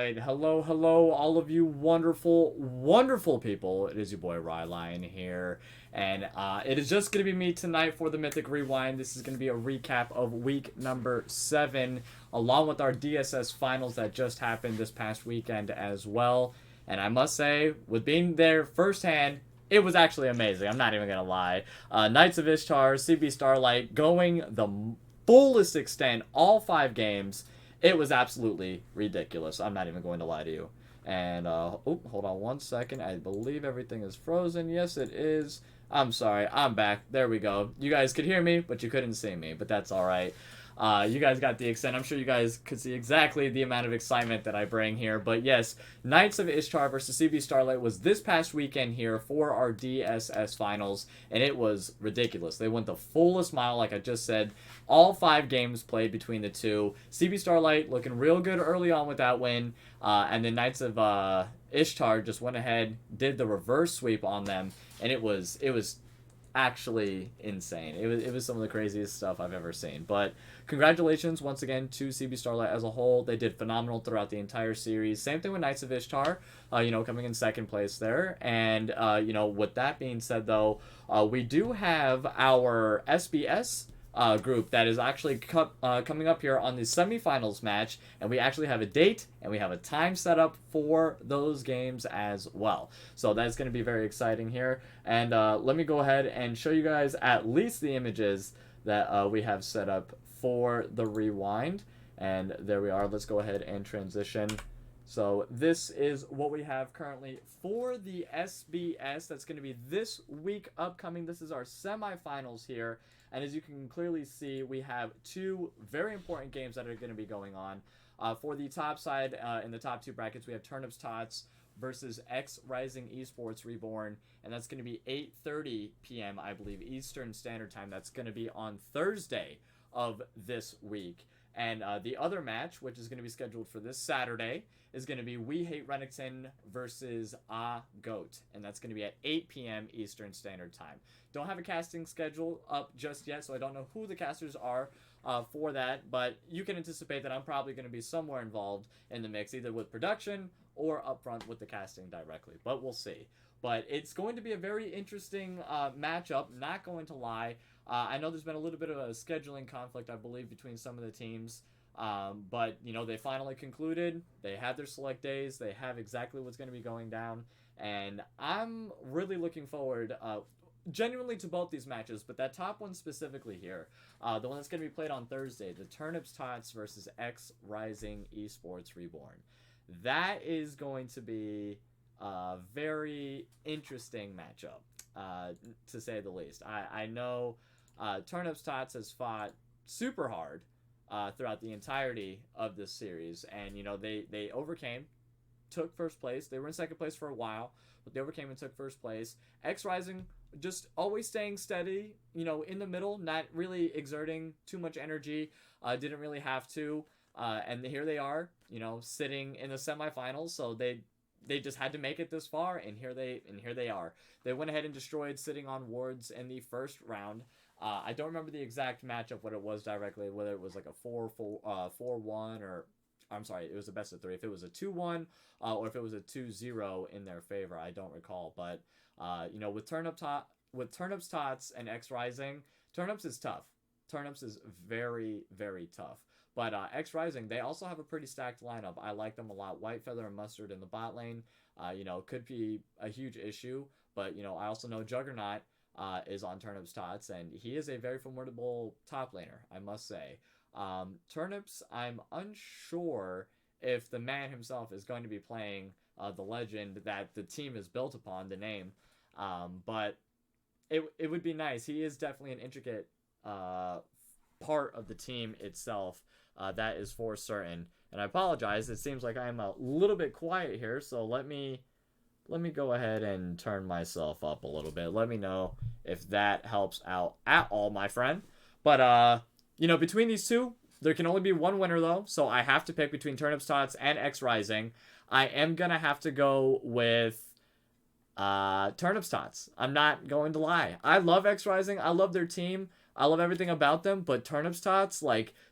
right. Hello, all of you wonderful, wonderful people. It is your boy Ryline here. And it is just going to be me tonight for the Mythic Rewind. This is going to be a recap of week number 7, along with our DSS finals that just happened this past weekend as well. And I must say, with being there firsthand, it was actually amazing. I'm not even going to lie. Knights of Ishtar, CB Starlight, going the fullest extent, all 5 games. It was absolutely ridiculous. I'm not even going to lie to you. And, hold on one second. I believe everything is frozen. Yes, it is. I'm sorry. I'm back. There we go. You guys could hear me, but you couldn't see me. But that's all right. You guys got the extent. I'm sure you guys could see exactly the amount of excitement that I bring here. But yes, Knights of Ishtar versus CB Starlight was this past weekend here for our DSS finals, and it was ridiculous. They went the fullest mile, like I just said. All 5 games played between the two. CB Starlight looking real good early on with that win, and the Knights of Ishtar just went ahead, did the reverse sweep on them, and it was actually insane. It was some of the craziest stuff I've ever seen. But congratulations once again to CB Starlight as a whole. They did phenomenal throughout the entire series. Same thing with Knights of Ishtar, coming in second place there. And, with that being said, though, we do have our SBS group that is actually coming up here on the semifinals match, and we actually have a date and we have a time set up for those games as well. So that's going to be very exciting here. And let me go ahead and show you guys at least the images that we have set up for the rewind. And there we are. Let's go ahead and transition. So this is what we have currently for the SBS. That's going to be this week upcoming. This is our semifinals here. And as you can clearly see, we have 2 very important games that are going to be going on. For the top side, in the top 2 brackets, we have Turnips Tots versus X Rising Esports Reborn. And that's going to be 8:30 p.m., I believe, Eastern Standard Time. That's going to be on Thursday of this week. And the other match, which is going to be scheduled for this Saturday, is going to be We Hate Renekton versus Goat. And that's going to be at 8 p.m. Eastern Standard Time. Don't have a casting schedule up just yet, so I don't know who the casters are for that. But you can anticipate that I'm probably going to be somewhere involved in the mix, either with production or upfront with the casting directly. But we'll see. But it's going to be a very interesting matchup, not going to lie. I know there's been a little bit of a scheduling conflict, I believe, between some of the teams. But, they finally concluded. They had their select days. They have exactly what's going to be going down. And I'm really looking forward, genuinely, to both these matches. But that top one specifically here, the one that's going to be played on Thursday, the Turnips Tots versus X Rising Esports Reborn. That is going to be a very interesting matchup, to say the least. I know Turnips Tots has fought super hard throughout the entirety of this series, and they overcame, took first place. They were in second place for a while, but they overcame and took first place. X Rising just always staying steady, in the middle, not really exerting too much energy, didn't really have to, and here they are, sitting in the semifinals. So they just had to make it this far, and here they are. They went ahead and destroyed Sitting on Wards in the first round. I don't remember the exact matchup, what it was directly, whether it was like a 4-1 or, I'm sorry, it was a best of 3. If it was a 2-1 or if it was a 2-0 in their favor, I don't recall. But with Turnips Tots and X Rising, Turnips is tough. Turnips is very, very tough. But X Rising, they also have a pretty stacked lineup. I like them a lot. White Feather and Mustard in the bot lane, could be a huge issue. But, I also know Juggernaut is on Turnips Tots, and he is a very formidable top laner, I must say. Turnips, I'm unsure if the man himself is going to be playing the legend that the team is built upon, the name. But it would be nice. He is definitely an intricate part of the team itself. That is for certain. And I apologize. It seems like I'm a little bit quiet here, so let me go ahead and turn myself up a little bit. Let me know if that helps out at all, my friend. But, between these two, there can only be one winner, though. So I have to pick between Turnips Tots and X Rising. I am going to have to go with Turnips Tots. I'm not going to lie. I love X Rising. I love their team. I love everything about them. But Turnips Tots,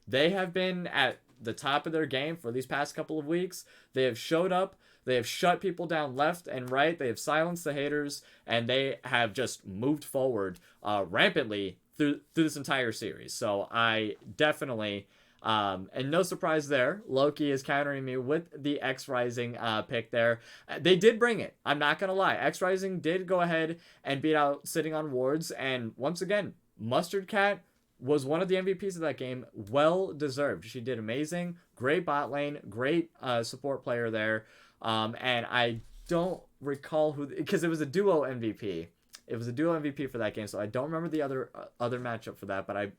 they have been at the top of their game for these past couple of weeks. They have showed up. They have shut people down left and right. They have silenced the haters, and they have just moved forward rampantly through this entire series. So I definitely, and no surprise there, Loki is countering me with the X Rising pick there. They did bring it. I'm not going to lie. X Rising did go ahead and beat out Sitting on Wards. And once again, Mustard Cat was one of the MVPs of that game. Well deserved. She did amazing. Great bot lane. Great support player there. And I don't recall who, because it was a duo MVP. It was a duo MVP for that game, so I don't remember the other matchup for that. But I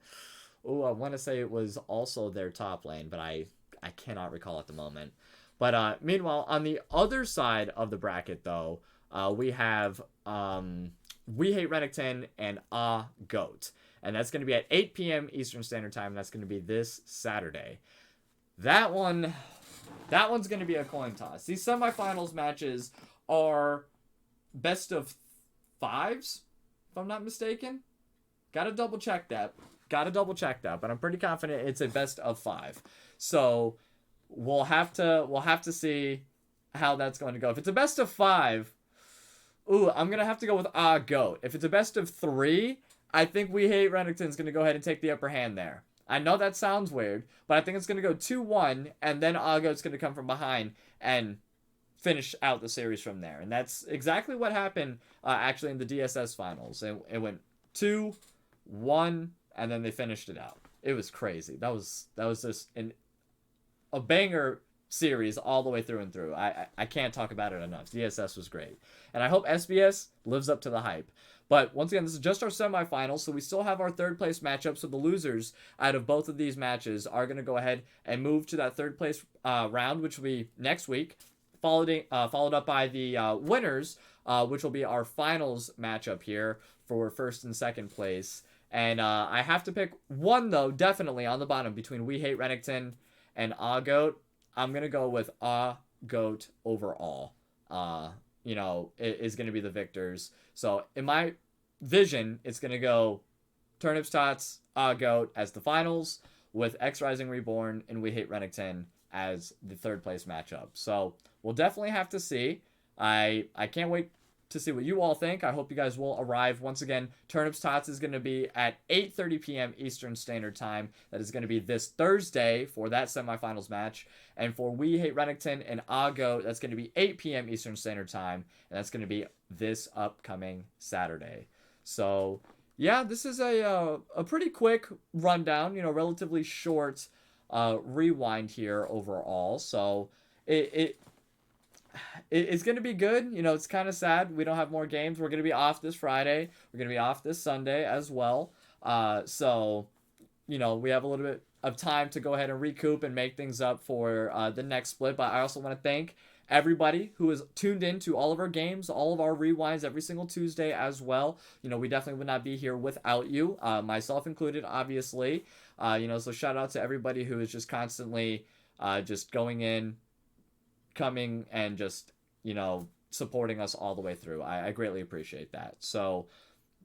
want to say it was also their top lane, but I cannot recall at the moment. But meanwhile, on the other side of the bracket, though, we have We Hate Renekton and Goat. And that's going to be at 8 p.m. Eastern Standard Time. And that's going to be this Saturday. That one's going to be a coin toss. These semifinals matches are best of 5s, if I'm not mistaken. Gotta double check that. But I'm pretty confident it's a best of 5. So we'll have to see how that's going to go. If it's a best of 5, I'm gonna have to go with Goat. If it's a best of 3, I think We Hate Renekton's gonna go ahead and take the upper hand there. I know that sounds weird, but I think it's gonna go 2-1, and then Goat's gonna come from behind and finish out the series from there. And that's exactly what happened actually in the DSS finals. It went 2-1, and then they finished it out. It was crazy. That was just a banger series all the way through and through. I can't talk about it enough. DSS was great. And I hope SBS lives up to the hype. But once again, this is just our semifinals, so we still have our third place matchup. So the losers out of both of these matches are going to go ahead and move to that third place round, which will be next week, followed up by the winners, which will be our finals matchup here for first and second place. And I have to pick one, though, definitely on the bottom between We Hate Renekton and Goat. I'm going to go with Goat overall. Is going to be the victors. So in my vision, it's going to go Turnips Tots, Goat as the finals, with X Rising Reborn and We Hate Renekton as the third place matchup. So we'll definitely have to see. I can't wait to see what you all think. I hope you guys will arrive. Once again, Turnips Tots is going to be at 8:30 p.m. Eastern Standard Time. That is going to be this Thursday for that semifinals match. And for We Hate Renekton and Goat, that's going to be 8 p.m. Eastern Standard Time. And that's going to be this upcoming Saturday. So, yeah, this is a pretty quick rundown, relatively short rewind here overall. So, it's going to be good. It's kind of sad we don't have more games. We're going to be off this Friday. We're going to be off this Sunday as well. So, we have a little bit of time to go ahead and recoup and make things up for the next split. But I also want to thank everybody who is tuned in to all of our games, all of our rewinds every single Tuesday as well. We definitely would not be here without you, myself included, obviously. So shout out to everybody who is just constantly just going in, coming and just supporting us all the way through. I greatly appreciate that. So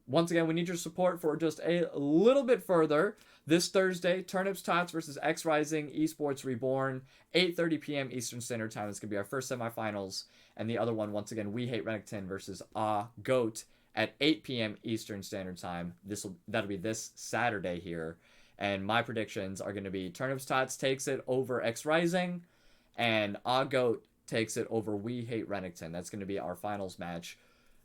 once again, we need your support for just a little bit further. This Thursday, Turnips Tots versus X Rising Esports Reborn, 8:30 p.m. Eastern Standard Time. This could be our first semifinals, and the other one, once again, We Hate Renekton versus Goat at 8 p.m. Eastern Standard Time. That'll be this Saturday here, and my predictions are going to be Turnips Tots takes it over X Rising, and Goat takes it over We Hate Renekton. That's going to be our finals match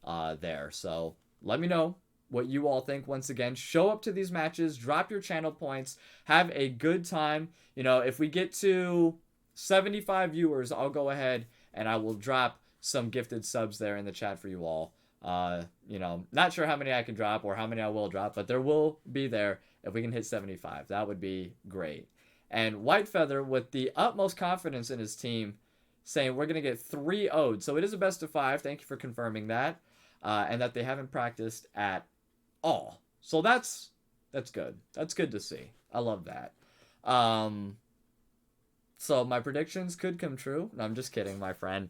there. So let me know what you all think. Once again, show up to these matches, drop your channel points, have a good time. If we get to 75 viewers, I'll go ahead and I will drop some gifted subs there in the chat for you all. Not sure how many I can drop or how many I will drop, but there will be there if we can hit 75. That would be great. And White Feather, with the utmost confidence in his team, saying we're going to get 3-0'd. So it is a best of 5. Thank you for confirming that. And that they haven't practiced at all. So that's good. That's good to see. I love that. So my predictions could come true. No, I'm just kidding, my friend.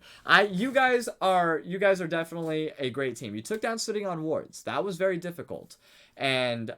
You guys are definitely a great team. You took down Sitting on Wards. That was very difficult. And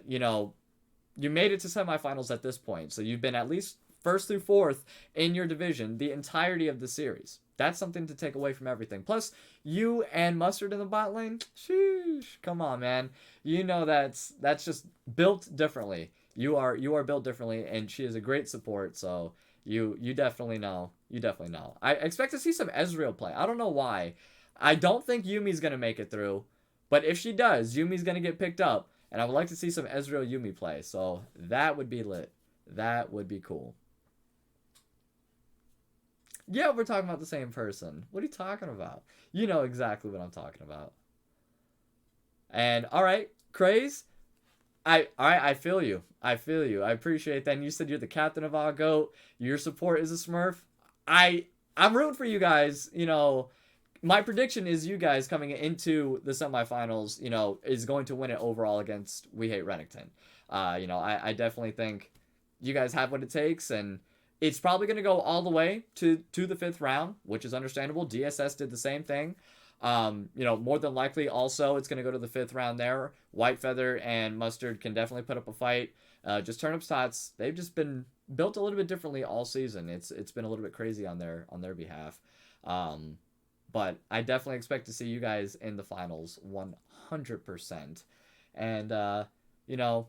you made it to semifinals at this point. So you've been at least first through fourth in your division the entirety of the series. That's something to take away from everything. Plus, you and Mustard in the bot lane, sheesh, come on, man. You know that's just built differently. You are built differently, and she is a great support. So you definitely know. You definitely know. I expect to see some Ezreal play. I don't know why. I don't think Yumi's gonna make it through, but if she does, Yumi's gonna get picked up, and I would like to see some Ezreal Yumi play. So that would be lit. That would be cool. Yeah, we're talking about the same person. What are you talking about? You know exactly what I'm talking about. And all right, Craze. I feel you. I feel you. I appreciate that. And you said you're the captain of our goat. Your support is a Smurf. I'm rooting for you guys. You know, my prediction is you guys coming into the semifinals, you know, is going to win it overall against We Hate Renekton. You know, I definitely think you guys have what it takes, and it's probably going to go all the way to the fifth round, which is understandable. DSS did the same thing. You know, more than likely also it's going to go to the fifth round there. White Feather and Mustard can definitely put up a fight. Just Turnip's Tots, they've just been built a little bit differently all season. It's been a little bit crazy on their behalf. But I definitely expect to see you guys in the finals 100%. And you know,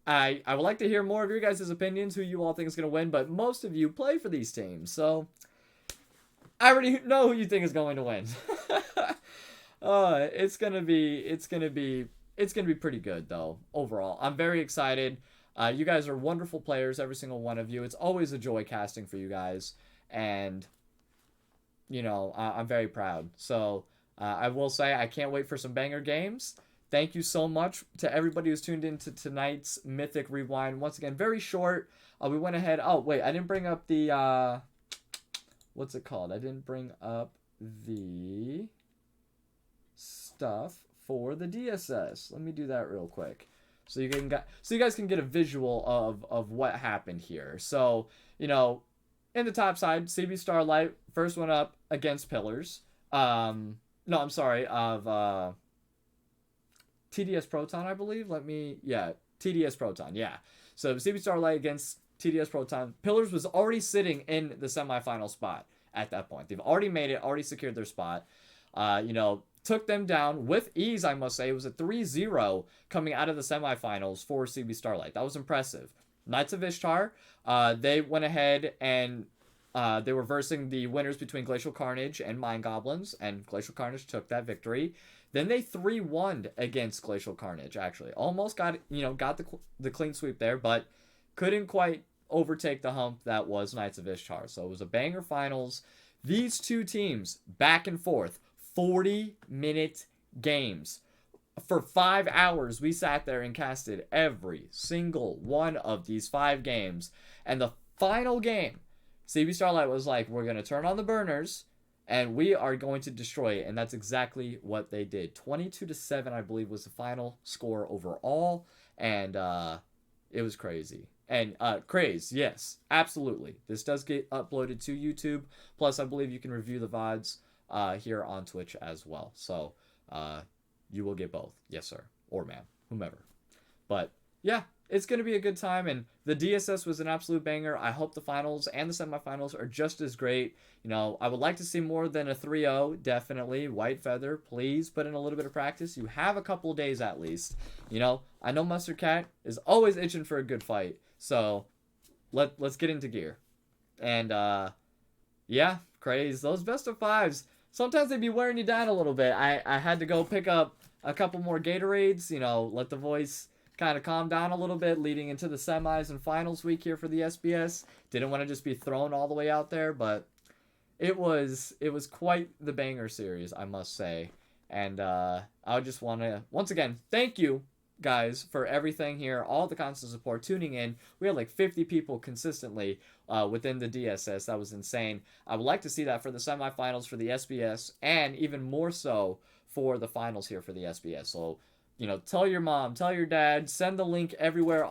I would like to hear more of your guys' opinions, who you all think is going to win, but most of you play for these teams, so I already know who you think is going to win. It's gonna be pretty good though. Overall, I'm very excited. You guys are wonderful players, every single one of you. It's always a joy casting for you guys, and you know I'm very proud. So I will say I can't wait for some banger games. Thank you so much to everybody who's tuned into tonight's Mythic Rewind. Once again, very short. We went ahead. Oh wait, I didn't bring up the what's it called? I didn't bring up the stuff for the DSS. Let me do that real quick, so you guys can get a visual of what happened here. So you know, in the top side, CB Starlight first one up against Pillars. No, I'm sorry, of TDS Proton, I believe. TDS Proton, yeah. So CB Starlight against TDS Proton. Pillars was already sitting in the semifinal spot at that point. They've already made it, already secured their spot. You know, took them down with ease, I must say. It was a 3-0 coming out of the semifinals for CB Starlight. That was impressive. Knights of Ishtar, they went ahead and they were versing the winners between Glacial Carnage and Mind Goblins, and Glacial Carnage took that victory. Then they 3-1'd against Glacial Carnage, actually. Almost got the clean sweep there, but couldn't quite overtake the hump that was Knights of Ishtar. So it was a banger finals. These two teams, back and forth, 40-minute games. For 5 hours, we sat there and casted every single one of these 5 games. And the final game, CB Starlight was like, we're going to turn on the burners, and we are going to destroy it. And that's exactly what they did. 22-7, I believe, was the final score overall. And it was crazy. And Craze, yes, absolutely. This does get uploaded to YouTube. Plus, I believe you can review the VODs here on Twitch as well. So you will get both. Yes, sir. Or ma'am. Whomever. But yeah, it's going to be a good time. And the DSS was an absolute banger. I hope the finals and the semifinals are just as great. You know, I would like to see more than a 3-0, definitely. White Feather, please put in a little bit of practice. You have a couple days at least. You know, I know Mustard Cat is always itching for a good fight. So let's get into gear. And yeah, Craze, those best of 5s, sometimes they be wearing you down a little bit. I had to go pick up a couple more Gatorades, you know, let the voice kind of calm down a little bit leading into the semis and finals week here for the SBS. Didn't want to just be thrown all the way out there, but it was quite the banger series, I must say. And I just want to, once again, thank you guys for everything here, all the constant support, tuning in. We had like 50 people consistently within the DSS. That was insane. I would like to see that for the semifinals for the SBS, and even more so for the finals here for the SBS. So, you know, tell your mom, tell your dad, send the link everywhere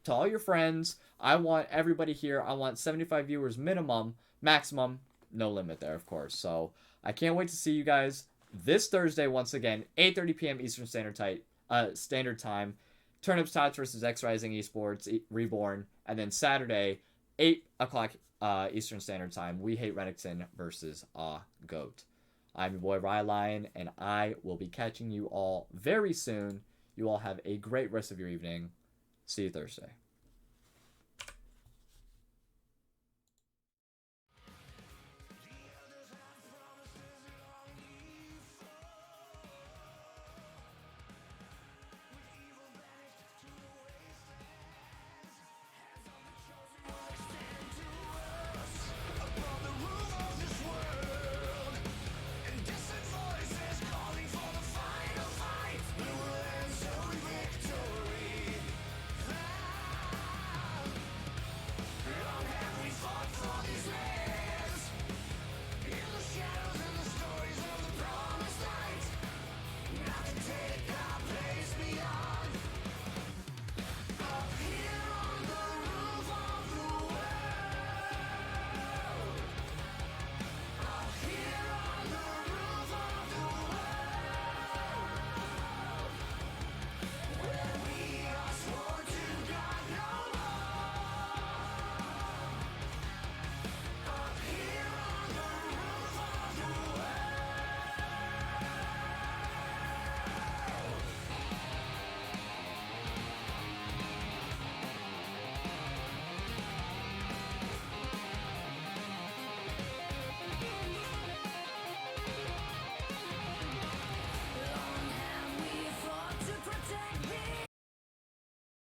to all your friends. I want everybody here. I want 75 viewers minimum, maximum, no limit there, of course. So I can't wait to see you guys this Thursday once again, 8:30 p.m. Eastern Standard Time. Turnip's Tots versus X Rising Esports Reborn, and then Saturday 8 o'clock Eastern Standard Time. We Hate Renekton versus GOAT. I'm your boy Ryline, and I will be catching you all very soon. You all have a great rest of your evening. See you Thursday.